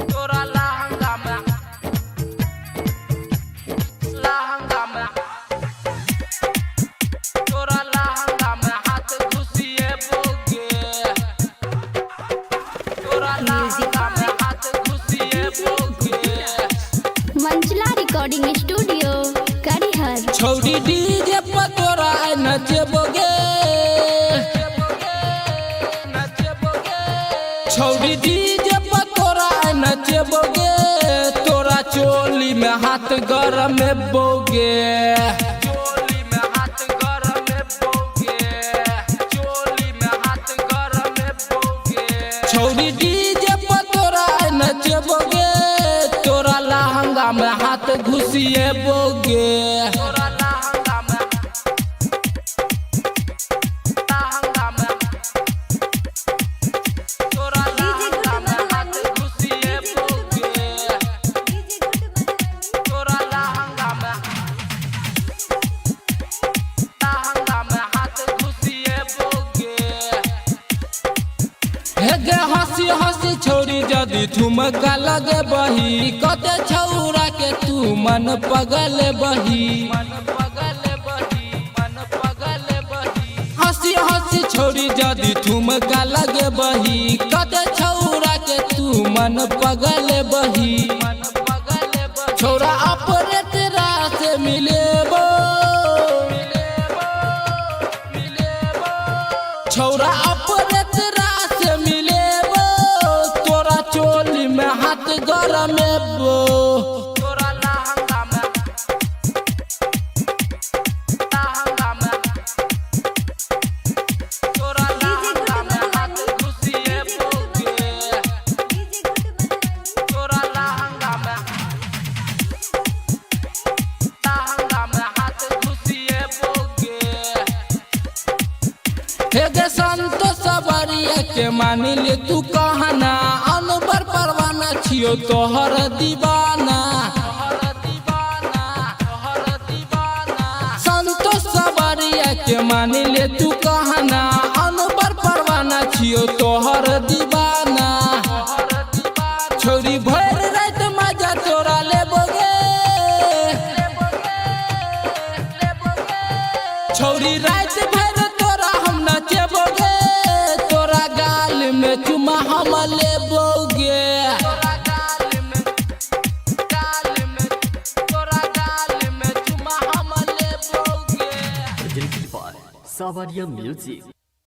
तोरा लहंगा में तोरा लहंगा में हाथ घुसिए बोगे। तोरा लहंगा में हाथ घुसिए बोगे। मंचला रिकॉर्डिंग स्टूडियो करिहर। छौड़ी डीजे पर तोरा नचबोगे। छौड़ी डीजे पर तोरा नचबोगे। तोरा चोली में हाथ गरम में बोगे। चोली में हाथ गरम में बोगे। चोली में हाथ गरम में बोगे। छौड़ी डीजे पर तोरा नचबोगे। तोरा लहंगा में हाथ घुसिए बोगे। तोरा लहंगा में तोरा लहंगा में हाथ घुसिए बोगे। तोरा लहंगा में हाथ घुसिए बोगे। हे गे हंसी हंसी छोड़ी जदी ठुमका लगे बही। कते छौरा के तू मन पगल बही। हंसी हंसी छोड़ी जदी ठुमका लगे बही। कते छौरा के तू मन पगल बही। छौरा अपने तेरा से मिलेबो। छौरा अपने तेरा से मिलेबो। तोरा चोली में हाथ गरमेबो। तोरा लहंगा में तोरा लहंगा में हाथ घुसिए बोगे। तोरा लहंगा में हाथ घुसिए बोगे। हे गे संतो सबरिया के मानी ले तू कहना। अनवर परवाना छियो तोहर दीवाना। संतो सबरिया के मानी ले तू कहना। अनवर परवाना छियो तोहर दीवाना। छोरी भर रात मजा तोरा लेबोगे। छोरी रात भर तोरा हम नचबोगे। तोरा गाल में चुमा हम लेबोगे। तोरा गाल में चुमा हम लेबोगे। Sabaria Music.